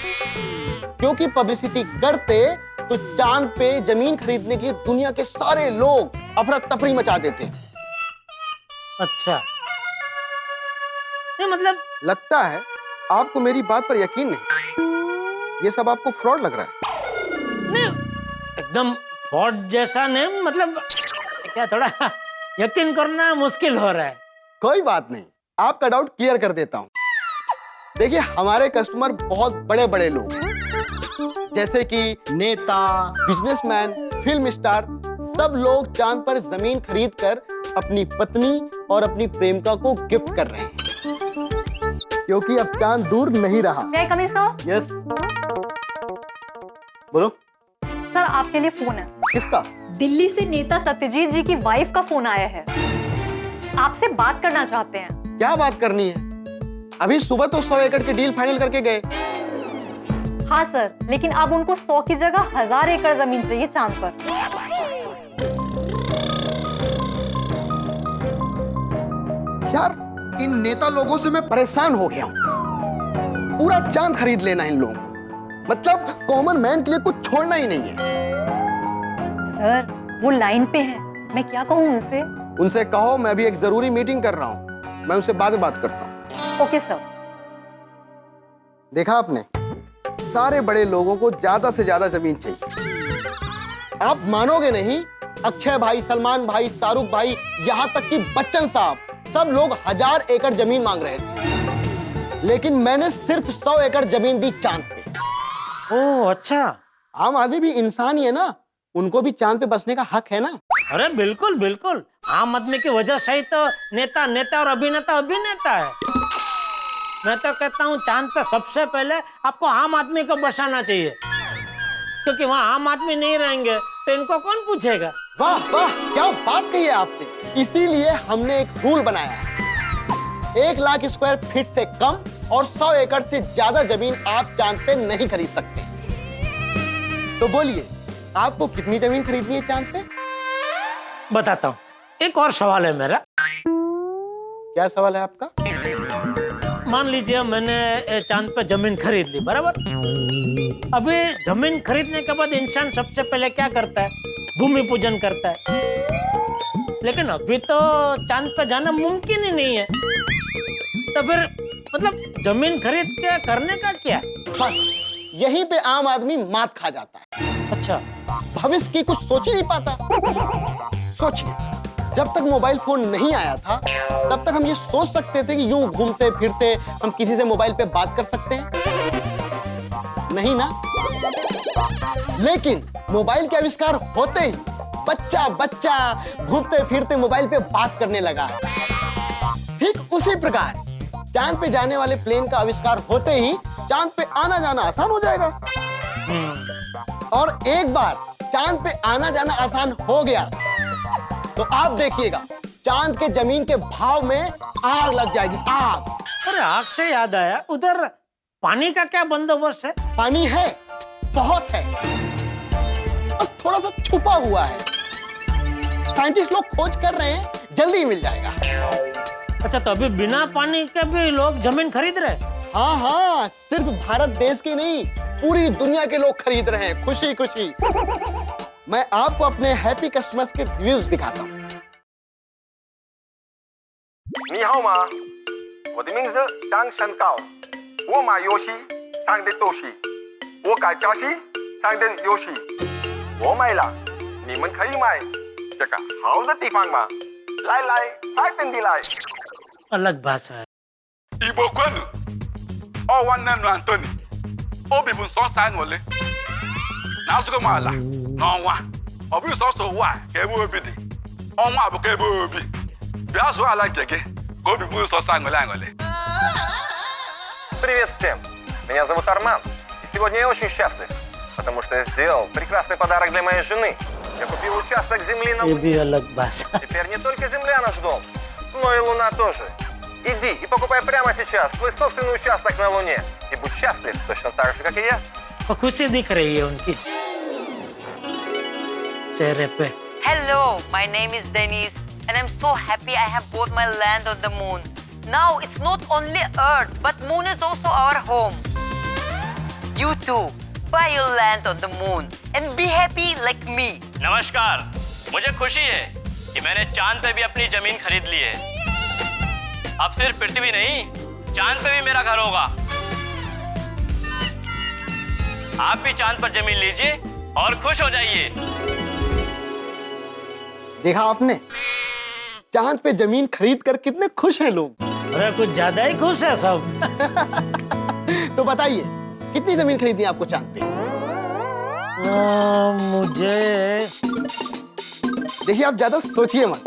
क्योंकि पब्लिसिटी करते तो चांद पे जमीन खरीदने के लिए दुनिया के सारे लोग अफरा तफरी मचा देते। अच्छा, ये मतलब लगता है आपको मेरी बात पर यकीन नहीं, ये सब आपको फ्रॉड लग रहा है। नहीं, एकदम फ्रॉड जैसा नहीं, मतलब क्या थोड़ा यकीन करना मुश्किल हो रहा है। कोई बात नहीं, आपका डाउट क्लियर कर देता हूँ। देखिए, हमारे कस्टमर बहुत बड़े बड़े लोग हैं, जैसे कि नेता, बिजनेसमैन, फिल्म स्टार, सब लोग चांद पर जमीन खरीदकर अपनी पत्नी और अपनी प्रेमिका को गिफ्ट कर रहे हैं, क्योंकि अब चांद दूर नहीं रहा। May I come in, sir? Yes, बोलो। सर, आपके लिए फोन है। किसका? दिल्ली से नेता सत्यजीत जी की वाइफ का फोन आया है, आपसे बात करना चाहते हैं। क्या बात करनी है? अभी सुबह तो 100 एकड़ की डील फाइनल करके गए। हाँ सर, लेकिन अब उनको 100 की जगह 1000 एकड़ जमीन चाहिए चांद पर। यार, इन नेता लोगों से मैं परेशान हो गया हूँ। पूरा चांद खरीद लेना इन लोगों को, मतलब कॉमन मैन के लिए कुछ छोड़ना ही नहीं है। सर, वो लाइन पे है, मैं क्या कहूँ उनसे? उनसे कहो मैं अभी एक जरूरी मीटिंग कर रहा हूँ, मैं उनसे बाद में बात करता हूँ। Okay sir. देखा आपने, सारे बड़े लोगों को ज्यादा से ज्यादा जमीन चाहिए। आप मानोगे नहीं, अक्षय भाई, सलमान भाई, शाहरुख भाई, यहाँ तक कि बच्चन साहब, सब लोग 1000 एकड़ जमीन मांग रहे थे, लेकिन मैंने सिर्फ 100 एकड़ जमीन दी चांद पे। ओह अच्छा। आम आदमी भी इंसान ही है ना, उनको भी चांद पे बसने का हक है ना। अरे बिल्कुल बिल्कुल, आम आदमी की वजह से ही तो नेता नेता और अभिनेता अभिनेता है। मैं तो कहता हूँ चांद पे सबसे पहले आपको आम आदमी को बसाना चाहिए, क्योंकि वहाँ आम आदमी नहीं रहेंगे तो इनको कौन पूछेगा। वाह वाह, क्या बात कही है आपने। इसीलिए हमने एक रूल बनाया है, 1 लाख स्क्वायर फीट से कम और 100 एकड़ से ज्यादा जमीन आप चांद पे नहीं खरीद सकते। तो बोलिए, आपको कितनी जमीन खरीदनी है चांद पे? बताता हूँ। एक और सवाल है मेरा। क्या सवाल है आपका? मान लीजिए मैंने चांद पे जमीन खरीद ली, बराबर। अभी जमीन खरीदने के बाद इंसान सबसे पहले क्या करता है? भूमि पूजन करता है। लेकिन अभी तो चांद पे जाना मुमकिन ही नहीं है, तो फिर मतलब जमीन खरीद के करने का क्या? बस यहीं पे आम आदमी मात खा जाता है। अच्छा, भविष्य की कुछ सोच ही नहीं पाता। सोचिए, जब तक मोबाइल फोन नहीं आया था, तब तक हम ये सोच सकते थे कि यूं घूमते फिरते हम किसी से मोबाइल पे बात कर सकते हैं? नहीं ना। लेकिन मोबाइल के आविष्कार होते ही बच्चा बच्चा घूमते फिरते मोबाइल पे बात करने लगा। ठीक उसी प्रकार चांद पे जाने वाले प्लेन का आविष्कार होते ही चांद पे आना जाना आसान हो जाएगा। और एक बार चांद पे आना जाना आसान हो गया तो आप देखिएगा चांद के जमीन के भाव में आग लग जाएगी, आग। अरे आग से याद आया, उधर पानी का क्या बंदोबस्त है? पानी है, बहुत है, और थोड़ा सा छुपा हुआ है। साइंटिस्ट लोग खोज कर रहे हैं, जल्दी ही मिल जाएगा। अच्छा, तो अभी बिना पानी के भी लोग जमीन खरीद रहे हैं? हाँ हाँ, सिर्फ भारत देश की नहीं, पूरी दुनिया के लोग खरीद रहे हैं, खुशी खुशी। मैं आपको अपने हैप्पी कस्टमर्स के रिव्यूज दिखाता हूँ। 你好吗？我的名字张山高，我买游戏上的东西，我改家戏上的游戏，我买了，你们可以买这个好的地方吗？来来，快点的来。 अलग भाषा है। Igbo kwenu, ọ nwanne m Anthony, obi bụ nsọ sa aṅụle. Na-azụgo m ala n'ọnwa, ọ bụghị sọsọ ụwa ka ebe obi dị, ọnwa bụ ka ebe obi. Бя зу ala nke gị ka obi bụrụ sọsọ aṅụle. Привет всем, меня зовут Арман, и сегодня я очень счастлив, потому что я сделал прекрасный подарок для моей жены. Я купил участок земли на ये Луне. भी अलग भाषा। Теперь не только Земля наш дом, но и Луна тоже. Иди и покупай прямо сейчас свой собственный участок на Луне и будь счастлив точно так же, как и я. वो खुशी दिख रही है उनकी चेहरे पे। Hello, my name is Denise and I'm so happy I have bought my land on the moon. Now it's not only Earth but moon is also our home. You too, buy your land on the moon and be happy like me. नमस्कार, मुझे खुशी है कि मैंने चांद पे भी अपनी जमीन खरीद ली है। अब सिर्फ पृथ्वी नहीं, चांद पे भी मेरा घर होगा। आप भी चांद पर जमीन लीजिए और खुश हो जाइए। देखा आपने, चांद पे जमीन खरीद कर कितने खुश हैं लोग। अरे कुछ ज्यादा ही खुश है सब। तो बताइए, कितनी जमीन खरीदनी है आपको चांद पे? मुझे देखिए, आप ज्यादा सोचिए मत।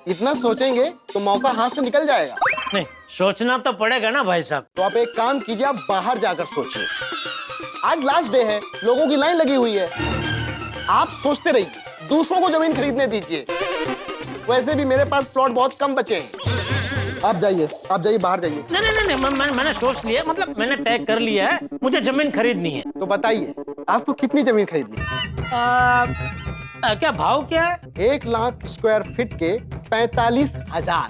इतना सोचेंगे तो मौका हाथ से निकल जाएगा। नहीं, सोचना तो पड़ेगा ना भाई साहब। तो आप एक काम कीजिए, आप बाहर जाकर सोचिए। आज लास्ट डे है, लोगों की लाइन लगी हुई है। आप सोचते रहिए, दूसरों को जमीन खरीदने दीजिए। वैसे भी मेरे पास प्लॉट बहुत कम बचे हैं। आप जाइए बाहर जाइए। नहीं, मैंने सोच लिया, मतलब मैंने तय कर लिया है, मुझे जमीन खरीदनी है। तो बताइए, आपको कितनी जमीन खरीदनी है? क्या भाव क्या है? 1 लाख स्क्वायर फीट के 45,000।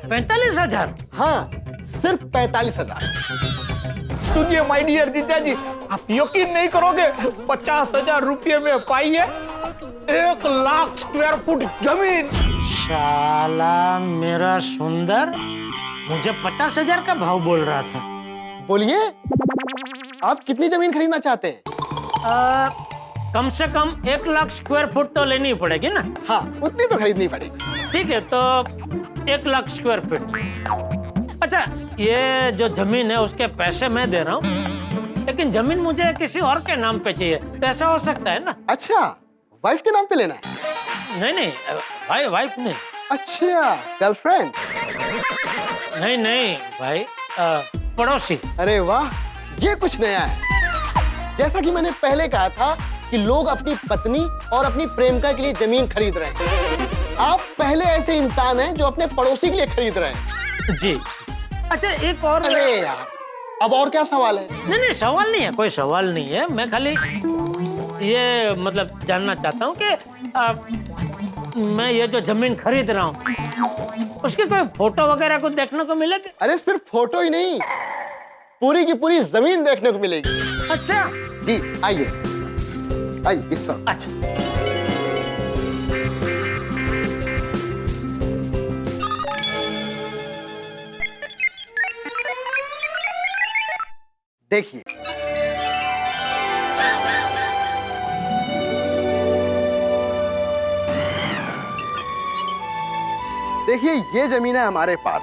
45,000? हाँ, सिर्फ 45,000। सुनिए माय डियर जीजा जी, आप यकीन नहीं करोगे, 50,000 रुपये में पाई है 1 लाख स्क्वायर फुट जमीन। शाला मेरा सुंदर, मुझे 50,000 का भाव बोल रहा था। बोलिए, आप कितनी जमीन खरीदना चाहते हैं? कम से कम 1 लाख स्क्वायर फुट तो लेनी पड़ेगी ना? हाँ, उतनी तो खरीदनी पड़ेगी। ठीक है, तो 1 लाख स्क्वायर फीट। अच्छा, ये जो जमीन है उसके पैसे मैं दे रहा हूँ, लेकिन जमीन मुझे किसी और के नाम पे चाहिए, तो ऐसा हो सकता है ना? अच्छा, वाइफ के नाम पे लेना है? नहीं, वाइफ नहीं। अच्छा, गर्लफ्रेंड? नहीं भाई, पड़ोसी। अरे वाह, ये कुछ नया है। जैसा कि मैंने पहले कहा था कि लोग अपनी पत्नी और अपनी प्रेमिका के लिए जमीन खरीद रहे हैं। आप पहले ऐसे इंसान हैं जो अपने पड़ोसी के लिए खरीद रहे हैं। जी। अच्छा, एक और। अरे यार, अब और क्या सवाल है? नहीं, सवाल नहीं है, कोई सवाल नहीं है। मैं खाली ये मतलब जानना चाहता हूँ कि मैं ये जो जमीन खरीद रहा हूँ उसकी कोई फोटो वगैरह कुछ देखने को मिलेगी? अरे सिर्फ फोटो ही नहीं, पूरी की पूरी जमीन देखने को मिलेगी। अच्छा जी, आइए इस तरफ। अच्छा, देखिए, ये जमीन है हमारे पास।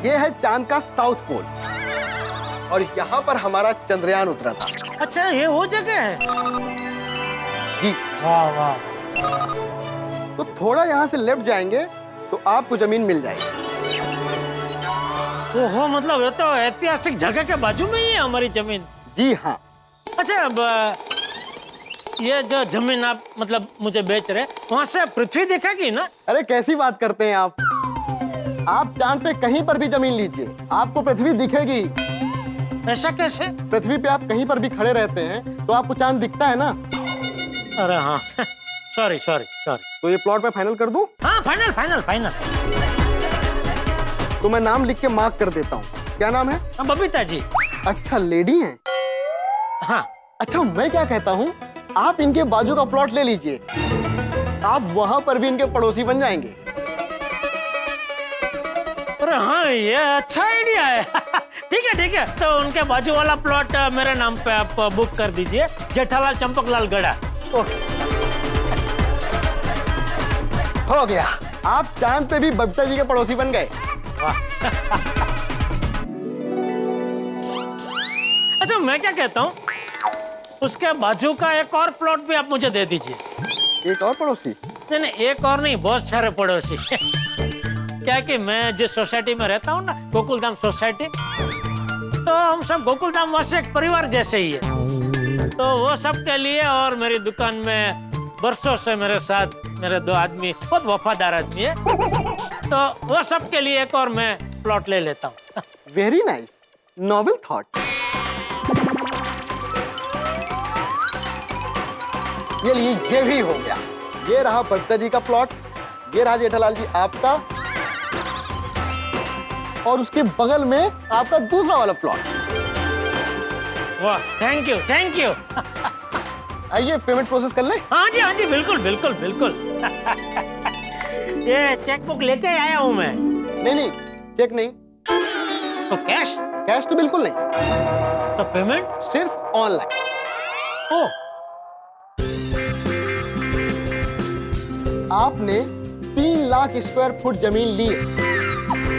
ये है चांद का साउथ पोल और यहाँ पर हमारा चंद्रयान उतरा था। अच्छा, ये वो जगह है? जी। वाह वाह। तो थोड़ा यहाँ से लेफ्ट जाएंगे तो आपको जमीन मिल जाएगी। ओहो, मतलब ये तो ऐतिहासिक जगह के बाजू में ही है हमारी जमीन। जी हाँ। अच्छा, अब ये जो जमीन आप मतलब मुझे बेच रहे, वहाँ से पृथ्वी दिखेगी ना? अरे कैसी बात करते हैं आप चांद पे कहीं पर भी जमीन लीजिए, आपको पृथ्वी दिखेगी। ऐसा कैसे? पृथ्वी पे आप कहीं पर भी खड़े रहते हैं तो आपको चांद दिखता है ना। अरे हाँ, सॉरी। तो ये प्लॉट मैं फाइनल कर दूं? हाँ, फाइनल। तो मैं नाम लिख के मार्क कर देता हूँ। क्या नाम है? बबीता जी। अच्छा, लेडी हैं? हाँ। अच्छा, मैं क्या कहता हूँ, आप इनके बाजू का प्लॉट ले लीजिए, आप वहां पर भी इनके पड़ोसी बन जाएंगे। अरे हाँ, ये अच्छा आइडिया है। ठीक है, तो उनके बाजू वाला प्लॉट मेरे नाम पे आप बुक कर दीजिए, जेठालाल चंपकलाल गड़ा। ओके, हो गया, आप चांद पे भी बबीता जी के पड़ोसी बन गए। अच्छा, मैं क्या कहता हूँ, उसके बाजू का एक और प्लॉट भी आप मुझे दे दीजिए। एक और पड़ोसी? नहीं, एक और नहीं, बहुत सारे पड़ोसी। क्या कि मैं जिस सोसाइटी में रहता हूँ ना, गोकुलधाम सोसाइटी, तो हम सब गोकुलधाम वासी एक परिवार जैसे ही है। तो वो सब के लिए, और मेरी दुकान में बरसों से मेरे साथ मेरे 2 आदमी बहुत वफादार आदमी है, तो वो सब के लिए एक और मैं प्लॉट ले लेता हूँ। Very nice, noble thought. ये भी हो गया। ये रहा बबीता जी का प्लॉट, ये रहा जेठालाल जी आपका, और उसके बगल में आपका दूसरा वाला प्लॉट। वाह, थैंक यू। आइए पेमेंट प्रोसेस कर ले। हाँ जी, बिल्कुल। ये चेकबुक लेके आया हूँ मैं। नहीं, चेक नहीं। तो कैश? कैश तो बिल्कुल नहीं। तो पेमेंट? सिर्फ ऑनलाइन। ओह, आपने 3 लाख स्क्वायर फुट जमीन ली है,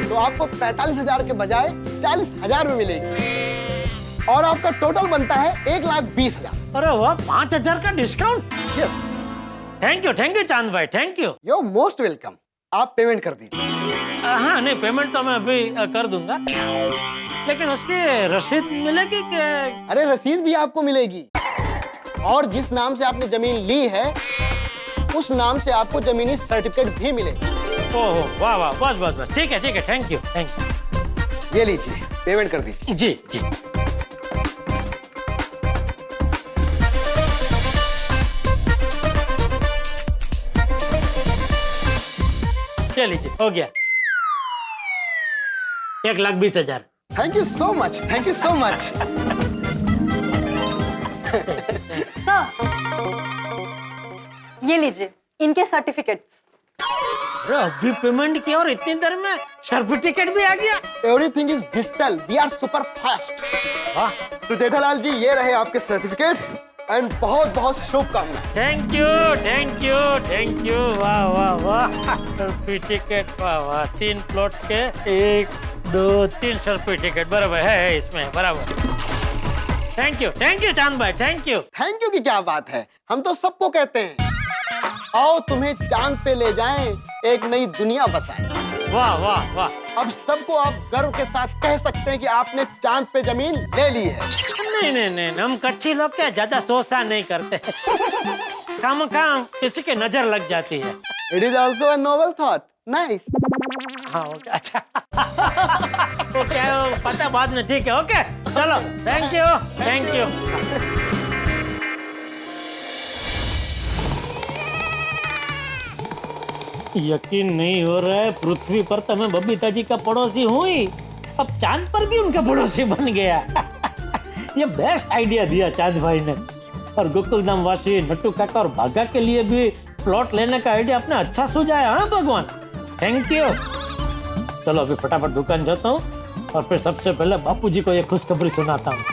तो आपको 45,000 के बजाय 40,000 में मिलेगी, और आपका टोटल बनता है 1,20,000। अरे वाह, 5,000 का discount. Yes, thank you Chand भाई, thank you. You are most welcome. आप पेमेंट कर दीजिए। हाँ, नहीं, पेमेंट तो मैं अभी कर दूंगा, लेकिन उसकी रसीद मिलेगी क्या? अरे रसीद भी आपको मिलेगी, और जिस नाम से आपने जमीन ली है उस नाम से आपको जमीनी सर्टिफिकेट भी मिलेगा। ओह, वाह, बस, ठीक है, थैंक यू। ये लीजिए, पेमेंट कर दीजिए। जी। ये लीजिए, हो गया 1,20,000। Thank you so much. ये लीजिए इनके सर्टिफिकेट्स। अभी पेमेंट किया और इतनी देर में सर्टिफिकेट भी आ गया। Everything is digital, we are super fast. तो जेठालाल जी, ये रहे आपके सर्टिफिकेट्स, एंड बहुत शुभकामनाएं। Thank you. वाह, सर्टिफिकेट, वाह, 3 प्लॉट के 1, 2, 3 सर्टिफिकेट बराबर है इसमें, बराबर। थैंक यू चांद भाई, थैंक यू की क्या बात है, हम तो सबको कहते हैं, आओ तुम्हें चांद पे ले जाएं, एक नई दुनिया बसाएं। वाह। अब सबको आप गर्व के साथ कह सकते हैं कि आपने चांद पे जमीन ले ली है। नहीं, हम कच्ची लोग क्या ज्यादा सोचा नहीं करते। काम किसी के नजर लग जाती है। It is also a noble thought. Nice. हाँ, अच्छा। तो क्या पता बाद में, ठीक है, ओके, चलो, थैंक यू। यकीन नहीं हो रहा है, पृथ्वी पर तो मैं बबीता जी का पड़ोसी हूँ ही, अब चांद पर भी उनका पड़ोसी बन गया। ये बेस्ट आइडिया दिया चांद भाई ने, और गोकुलधाम वासी नट्टू काका और भागा के लिए भी प्लॉट लेने का आइडिया आपने अच्छा सुझाया। हाँ भगवान, थैंक यू। चलो अभी फटाफट दुकान जाता हूँ, और फिर सबसे पहले बापूजी को ये खुशखबरी सुनाता हूँ।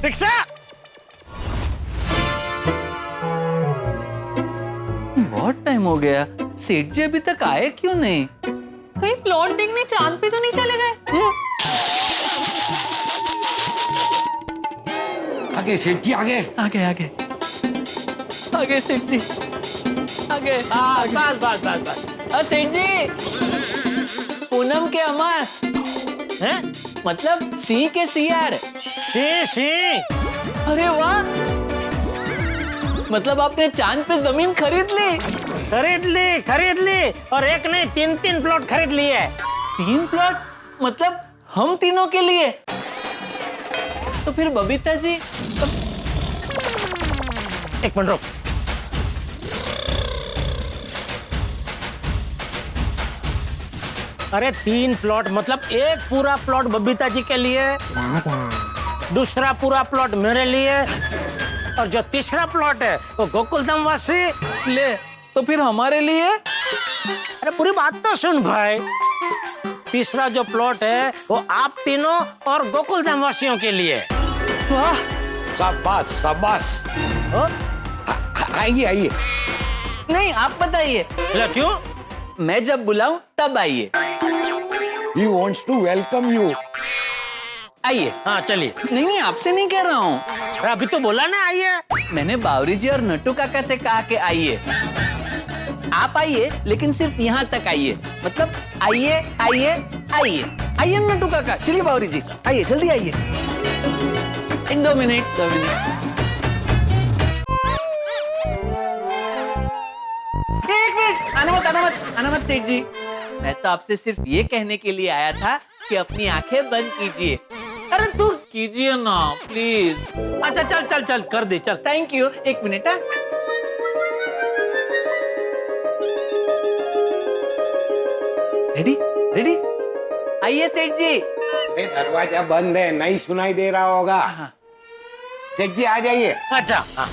रिक्शा! बहुत टाइम हो गया, सेठ जी अभी तक आए क्यों नहीं? कहीं प्लॉट देखने चांद पे तो नहीं चले गए? आगे सेठ जी, आगे सेठ जी, आगे। बस। सेठ जी, पूनम के अमास हैं? मतलब सी के सियार। सी। अरे वाह, मतलब आपने चांद पे जमीन खरीद ली। खरीद ली और एक नहीं 3 प्लॉट खरीद लिए। 3 प्लॉट मतलब हम तीनों के लिए? तो फिर बबीता जी एक मिनट रुक। अरे 3 प्लॉट मतलब एक पूरा प्लॉट बबीता जी के लिए, दूसरा पूरा प्लॉट मेरे लिए, और जो तीसरा प्लॉट है वो गोकुलधाम वासी ले। तो फिर हमारे लिए? अरे पूरी बात तो सुन भाई। तीसरा जो प्लॉट है वो आप तीनों और गोकुलधाम वासियों के लिए। वाह, शाबाश। आइए। नहीं, आप बताइए। क्यों? मैं जब बुलाऊं तब आइए। He wants to welcome you. आइए। हाँ चलिए। नहीं, आपसे नहीं कह रहा हूँ। अभी तो बोला ना आइए। मैंने बावरी जी और नट्टू काका से कहा कि आइए। आप आइए, लेकिन सिर्फ यहाँ तक आइए। मतलब आइए नट्टू काका। चलिए बावरी जी, आइए, जल्दी आइए। 2 मिनट। एक मिनट, आना मत सेठ जी। मैं तो आपसे सिर्फ ये कहने के लिए आया था कि अपनी आंखें बंद कीजिए। अरे तू कीजिए ना प्लीज। अच्छा चल कर दे चल। Thank you. 1 मिनट। रेडी? आइए सेठ जी। दरवाजा बंद है, नहीं सुनाई दे रहा होगा। सेठ जी आ जाइए। अच्छा हाँ।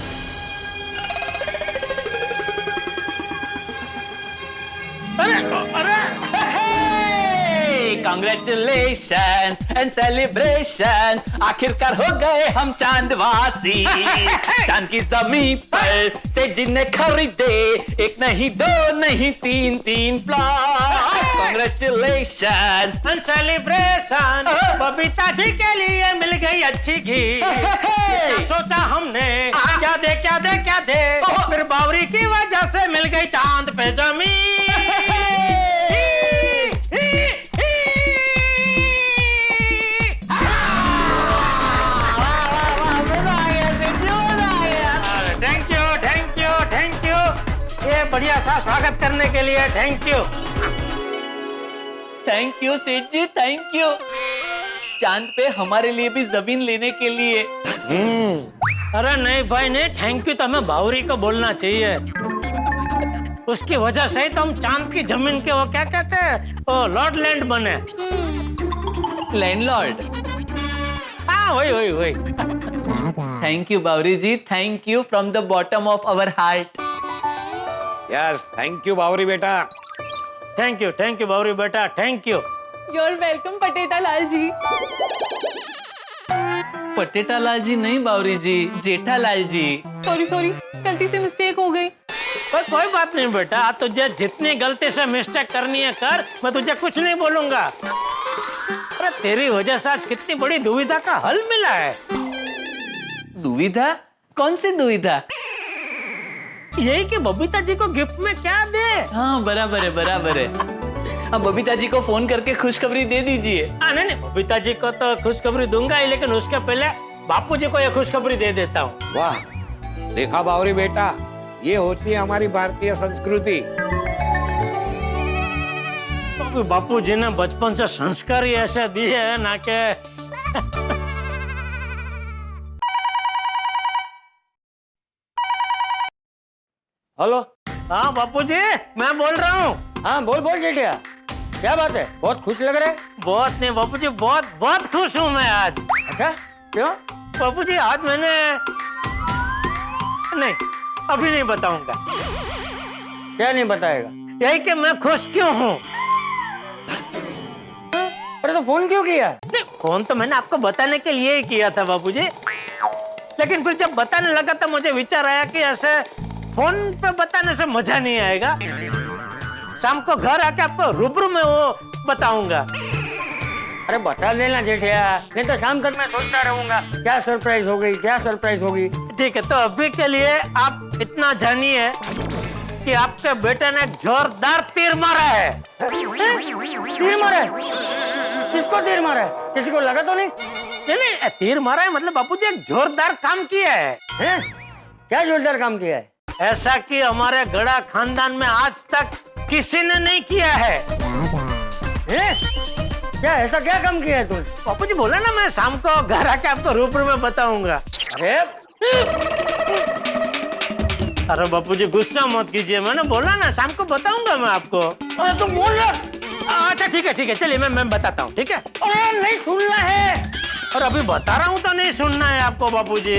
अरे Congratulations and celebrations, आखिरकार हो गए हम चांदवासी। चांद की जमीन पर सेठ जी ने खरीदे 1 नहीं 2 नहीं 3 plot. Congratulations and celebration, Babita ji के लिए मिल गई अच्छी घी। सोचा हमने क्या दे, फिर बावरी की वजह से मिल गई चांद पे जमीन। Thank you. ये बढ़िया सा स्वागत करने के लिए थैंक यू सेठ जी, थैंक यू। चांद पे हमारे लिए भी जमीन लेने के लिए। अरे नहीं भाई नहीं, थैंक यू तो हमें बावरी को बोलना चाहिए। उसकी वजह से ही तो हम चांद की जमीन के वो क्या कहते हैं, वो लॉर्ड लैंड बने। लैंडलॉर्ड। हाँ वही। Thank you Bawri ji, thank you from the bottom of our heart. Yes, thank you Bawri बेटा। थैंक यू बावरी बेटा, thank you. You're welcome, Pateta Lal ji. Pateta Lal ji नहीं बावरी जी, जेठालाल जी। सॉरी, गलती से मिस्टेक हो गई। पर कोई बात नहीं बेटा, तुझे जितनी गलती से मिस्टेक करनी है कर, मैं तुझे कुछ नहीं बोलूंगा। अरे तेरी वजह से आज कितनी बड़ी दुविधा का हल मिला है। दुविधा? कौन सी दुविधा? यही कि बबीता जी को गिफ्ट में क्या दे। हाँ बराबर है। अब बबीता जी को फोन करके खुशखबरी दे दीजिए। नहीं, बबीता जी को तो खुशखबरी दूंगा ही, लेकिन उसके पहले बापू जी को यह खुशखबरी दे देता हूँ। वाह, देखा बावरी बेटा, ये होती है हमारी भारतीय संस्कृति। तो बापू जी ने बचपन से संस्कार ही ऐसे दिए है ना के। हेलो। हाँ बापू जी, मैं बोल रहा हूँ। हाँ बोल जेठिया, क्या बात है? बहुत खुश लग रहे। बहुत नहीं बापू जी, बहुत खुश हूँ मैं आज। अच्छा क्यों? बापू जी आज मैंने नहीं, अभी नहीं बताऊंगा। क्या नहीं बताएगा? यही कि मैं खुश क्यों हूँ। अरे तो फोन क्यों किया? नहीं, फोन तो मैंने आपको बताने के लिए ही किया था बापू जी, लेकिन फिर जब बताने लगा तो मुझे विचार आया कि ऐसे फोन पे बताने से मजा नहीं आएगा। शाम को घर आके आपको रूबरू में वो बताऊंगा। अरे बता देना जेठिया, नहीं तो शाम तक मैं सोचता रहूंगा क्या सरप्राइज होगी। ठीक है, तो अभी के लिए आप इतना जानिए कि आपके बेटे ने जोरदार तीर मारा है। तीर मारा है? किसको तीर मारा है? किसी को लगा तो नहीं? नहीं, तीर मारा है मतलब बापूजी एक जोरदार काम किया है। क्या जोरदार काम किया है? ऐसा कि हमारे गड़ा खानदान में आज तक किसी ने नहीं किया है। क्या ऐसा क्या काम किया है तूने? बापूजी बोला ना मैं शाम को घर आके आपको रूबरू में बताऊंगा। अरे बापूजी गुस्सा मत कीजिए, मैंने बोला ना शाम को बताऊंगा मैं आपको। अरे तुम बोल रहे? अच्छा ठीक है चलिए मैं बताता हूँ, ठीक है? अरे नहीं सुनना है। और अभी बता रहा हूँ तो नहीं सुनना है आपको बापूजी।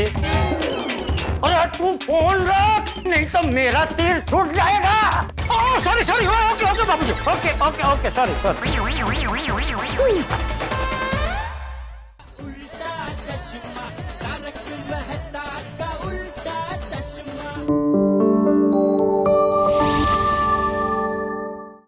अरे तू फोन रख, नहीं तो मेरा तीर छूट जाएगा। सॉरी ओके बापूजी, ओके सॉरी।